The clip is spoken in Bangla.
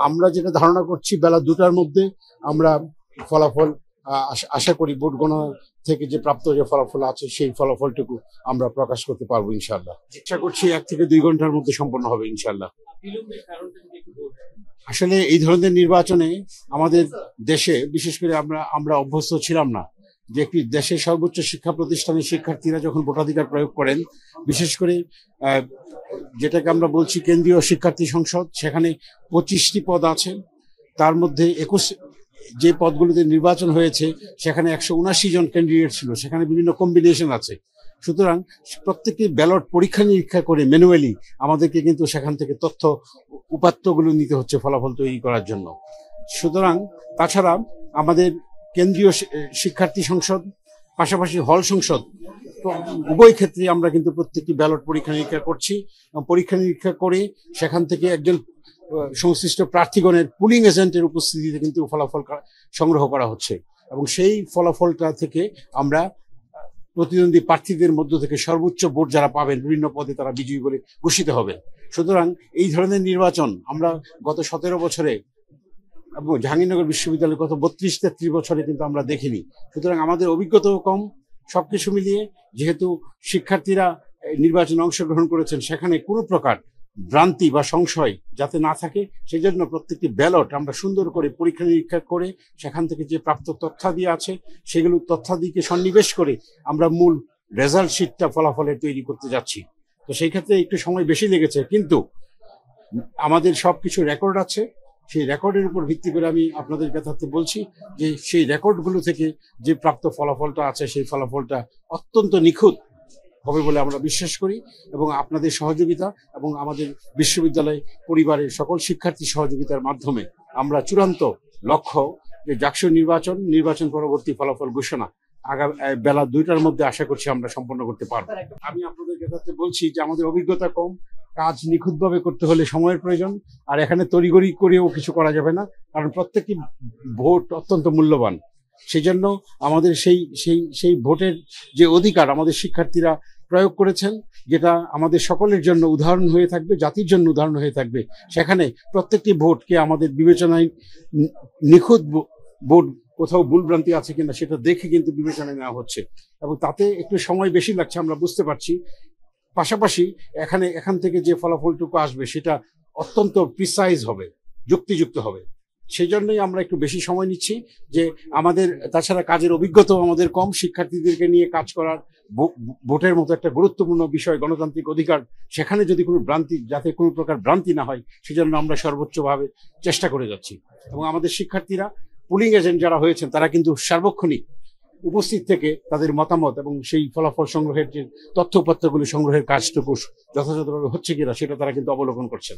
আমরা যেটা ধারণা করছি বেলা 2টার মধ্যে আমরা ফলাফল আশা করি ভোট গণনা থেকে যে প্রাপ্ত যে ফলাফল আছে সেই ফলাফলটুকু আমরা প্রকাশ করতে পারবো ইনশাআল্লাহ। আশা করছি 1 থেকে 2 ঘন্টার মধ্যে সম্পন্ন হবে ইনশাআল্লাহ। আসলে এই ধরনের নির্বাচনে আমাদের দেশে বিশেষ করে আমরা অভ্যস্ত ছিলাম না যে একটি দেশের সর্বোচ্চ শিক্ষা প্রতিষ্ঠানের শিক্ষার্থীরা যখন ভোটাধিকার প্রয়োগ করেন, বিশেষ করে যেটাকে আমরা বলছি কেন্দ্রীয় শিক্ষার্থী সংসদ, সেখানে 25টি পদ আছে। তার মধ্যে 21 যে পদগুলোতে নির্বাচন হয়েছে সেখানে 179 জন ক্যান্ডিডেট ছিল, সেখানে বিভিন্ন কম্বিনেশন আছে। সুতরাং প্রত্যেকটি ব্যালট পরীক্ষা নিরীক্ষা করে ম্যানুয়ালি আমাদেরকে কিন্তু সেখান থেকে তথ্য উপাত্তগুলো নিতে হচ্ছে ফলাফল তৈরি করার জন্য। সুতরাং তাছাড়া আমাদের কেন্দ্রীয় শিক্ষার্থী সংসদ পাশাপাশি হল সংসদ উভয় ক্ষেত্রে আমরা কিন্তু প্রত্যেকটি ব্যালট পরীক্ষা নিরীক্ষা করছি। পরীক্ষা নিরীক্ষা করে সেখান থেকে একজন সংশ্লিষ্ট প্রার্থীগণের পুলিং এজেন্টের উপস্থিতিতে কিন্তু ফলাফল সংগ্রহ করা হচ্ছে এবং সেই ফলাফলটা থেকে আমরা প্রতিদ্বন্দ্বী প্রার্থীদের মধ্য থেকে সর্বোচ্চ ভোট যারা পাবেন বিভিন্ন পদে তারা বিজয়ী বলে ঘোষিত হবে। সুতরাং এই ধরনের নির্বাচন আমরা গত 17 বছরে এবং জাহাঙ্গীরনগর বিশ্ববিদ্যালয়ের গত 32-33 বছরে কিন্তু আমরা দেখিনি। সুতরাং আমাদের অভিজ্ঞতাও কম। সবকিছু মিলিয়ে যেহেতু শিক্ষার্থীরা নির্বাচনে অংশগ্রহণ করেছেন, সেখানে কোনো প্রকার ভ্রান্তি বা সংশয় যাতে না থাকে সেই জন্য প্রত্যেকটি ব্যালট আমরা সুন্দর করে পরীক্ষা নিরীক্ষা করে সেখান থেকে যে প্রাপ্ত তথ্যাদি আছে সেগুলো তথ্যাদিকে সন্নিবেশ করে আমরা মূল রেজাল্ট শিটটা ফলাফলের তৈরি করতে যাচ্ছি। তো সেই ক্ষেত্রে একটু সময় বেশি লেগেছে, কিন্তু আমাদের সবকিছু রেকর্ড আছে। সেই রেকর্ডের উপর ভিত্তি করে আমি আপনাদের কথাতে বলছি যে সেই রেকর্ডগুলো থেকে যে প্রাপ্ত ফলাফলটা আছে সেই ফলাফলটা অত্যন্ত নিখুঁত হবে বলে আমরা বিশ্বাস করি এবং আপনাদের সহযোগিতা এবং আমাদের বিশ্ববিদ্যালয় পরিবারের সকল শিক্ষার্থী সহযোগিতার মাধ্যমে আমরা চূড়ান্ত লক্ষ্য যে জাকসু নির্বাচন পরবর্তী ফলাফল ঘোষণা আগামী বেলা 2টার মধ্যে আশা করছি আমরা সম্পন্ন করতে পারবো। আমি আপনাদের কাছে বলছি যে আমাদের অভিজ্ঞতা কম, কাজ নিখুঁতভাবে করতে হলে সময়ের প্রয়োজন, আর এখানে তড়িঘড়ি করেও কিছু করা যাবে না, কারণ প্রত্যেকটি ভোট অত্যন্ত মূল্যবান। সেই জন্য আমাদের সেই ভোটের যে অধিকার আমাদের শিক্ষার্থীরা প্রয়োগ করেছেন, যেটা আমাদের সকলের জন্য উদাহরণ হয়ে থাকবে, জাতির জন্য উদাহরণ হয়ে থাকবে, সেখানে প্রত্যেকটি ভোটকে আমাদের বিবেচনায় নিখুঁত ভোট কোথাও ভুলভ্রান্তি আছে কিনা সেটা দেখে কিন্তু বিবেচনায় নেওয়া হচ্ছে এবং তাতে একটু সময় বেশি লাগছে আমরা বুঝতে পারছি। পাশাপাশি এখান থেকে যে ফলাফলটুকু আসবে সেটা অত্যন্ত প্রিসাইজ হবে, যুক্তিযুক্ত হবে। সেই জন্যই আমরা একটু বেশি সময় নিচ্ছি যে আমাদের তাছাড়া কাজের অভিজ্ঞতাও আমাদের কম। শিক্ষার্থীদেরকে নিয়ে কাজ করার ভোটের মতো একটা গুরুত্বপূর্ণ বিষয়, গণতান্ত্রিক অধিকার, সেখানে যদি কোনো যাতে কোনো প্রকার ভ্রান্তি না হয় সেজন্য আমরা সর্বোচ্চভাবে চেষ্টা করে যাচ্ছি এবং আমাদের শিক্ষার্থীরা পুলিং এজেন্ট যারা হয়েছেন তারা কিন্তু সার্বক্ষণিক উপস্থিত থেকে তাদের মতামত এবং সেই ফলাফল সংগ্রহের যে তথ্যপত্রগুলি সংগ্রহের কাজটুকু যথাযথভাবে হচ্ছে কিনা সেটা তারা কিন্তু অবলোকন করছেন।